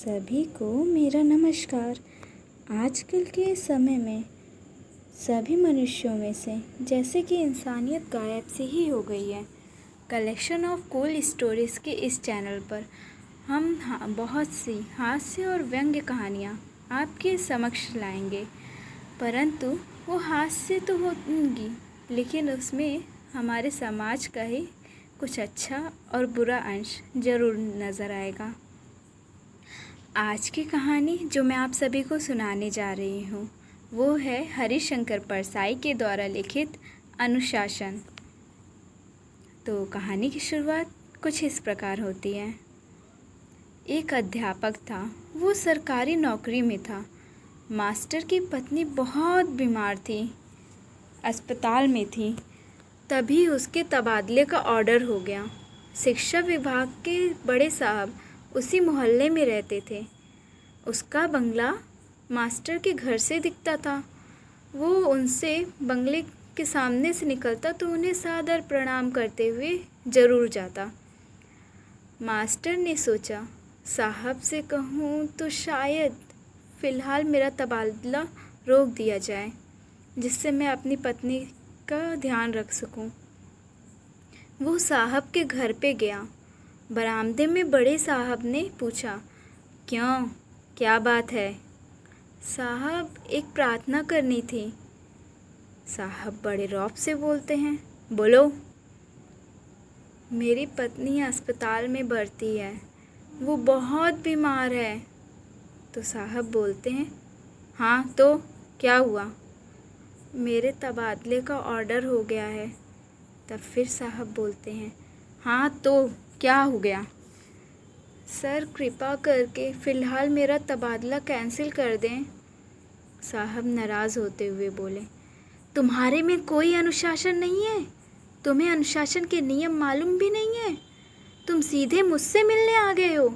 सभी को मेरा नमस्कार। आजकल के समय में सभी मनुष्यों में से जैसे कि इंसानियत गायब सी ही हो गई है। कलेक्शन ऑफ कूल स्टोरीज़ के इस चैनल पर हम बहुत सी हास्य और व्यंग्य कहानियाँ आपके समक्ष लाएंगे, परंतु वो हास्य तो होंगी लेकिन उसमें हमारे समाज का ही कुछ अच्छा और बुरा अंश ज़रूर नज़र आएगा। आज की कहानी जो मैं आप सभी को सुनाने जा रही हूँ वो है हरिशंकर परसाई के द्वारा लिखित अनुशासन। तो कहानी की शुरुआत कुछ इस प्रकार होती है। एक अध्यापक था, वो सरकारी नौकरी में था। मास्टर की पत्नी बहुत बीमार थी, अस्पताल में थी। तभी उसके तबादले का ऑर्डर हो गया। शिक्षा विभाग के बड़े साहब उसी मोहल्ले में रहते थे। उसका बंगला मास्टर के घर से दिखता था। वो उनसे बंगले के सामने से निकलता तो उन्हें सादर प्रणाम करते हुए ज़रूर जाता। मास्टर ने सोचा, साहब से कहूँ तो शायद फ़िलहाल मेरा तबादला रोक दिया जाए, जिससे मैं अपनी पत्नी का ध्यान रख सकूं। वो साहब के घर पे गया। बरामदे में बड़े साहब ने पूछा, क्यों, क्या बात है? साहब, एक प्रार्थना करनी थी। साहब बड़े रौब से बोलते हैं, बोलो। मेरी पत्नी अस्पताल में भर्ती है, वो बहुत बीमार है। तो साहब बोलते हैं, हाँ तो क्या हुआ? मेरे तबादले का ऑर्डर हो गया है। तब फिर साहब बोलते हैं, हाँ तो क्या हो गया? सर, कृपा करके फ़िलहाल मेरा तबादला कैंसिल कर दें। साहब नाराज़ होते हुए बोले, तुम्हारे में कोई अनुशासन नहीं है? तुम्हें अनुशासन के नियम मालूम भी नहीं है? तुम सीधे मुझसे मिलने आ गए हो।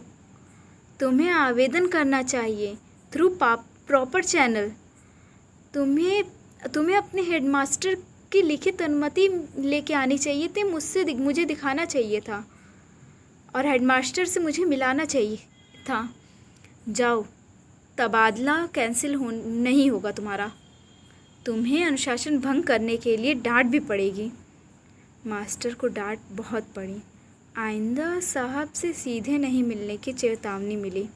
तुम्हें आवेदन करना चाहिए थ्रू प्रॉपर चैनल। तुम्हें अपने हेडमास्टर की लिखित अनुमति लेके आनी चाहिए थी, मुझे दिखाना चाहिए था और हेडमास्टर से मुझे मिलाना चाहिए था। जाओ, तबादला कैंसिल नहीं होगा तुम्हारा। तुम्हें अनुशासन भंग करने के लिए डांट भी पड़ेगी। मास्टर को डांट बहुत पड़ी। आइंदा साहब से सीधे नहीं मिलने की चेतावनी मिली।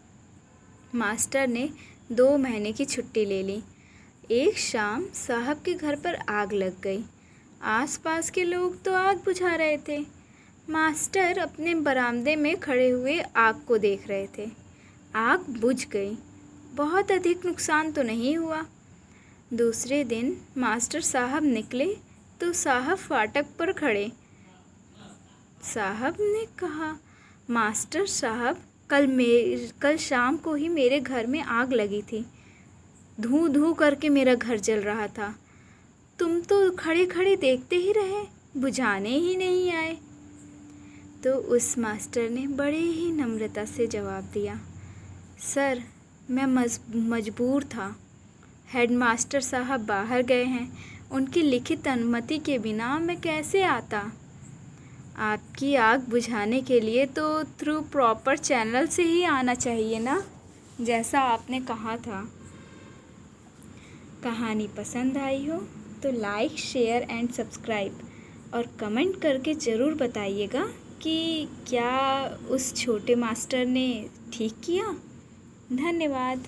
मास्टर ने 2 महीने की छुट्टी ले ली। एक शाम साहब के घर पर आग लग गई। आसपास के लोग तो आग बुझा रहे थे। मास्टर अपने बरामदे में खड़े हुए आग को देख रहे थे। आग बुझ गई। बहुत अधिक नुकसान तो नहीं हुआ। दूसरे दिन मास्टर साहब निकले तो साहब फाटक पर खड़े। साहब ने कहा, मास्टर साहब, कल शाम को ही मेरे घर में आग लगी थी। धू धू करके मेरा घर जल रहा था। तुम तो खड़े खड़े देखते ही रहे, बुझाने ही नहीं आए। तो उस मास्टर ने बड़े ही नम्रता से जवाब दिया, सर, मैं मजबूर था। हेडमास्टर साहब बाहर गए हैं, उनकी लिखित अनुमति के बिना मैं कैसे आता? आपकी आग बुझाने के लिए तो थ्रू प्रॉपर चैनल से ही आना चाहिए ना, जैसा आपने कहा था। कहानी पसंद आई हो तो लाइक, शेयर एंड सब्सक्राइब और कमेंट करके ज़रूर बताइएगा कि क्या उस छोटे मास्टर ने ठीक किया। धन्यवाद।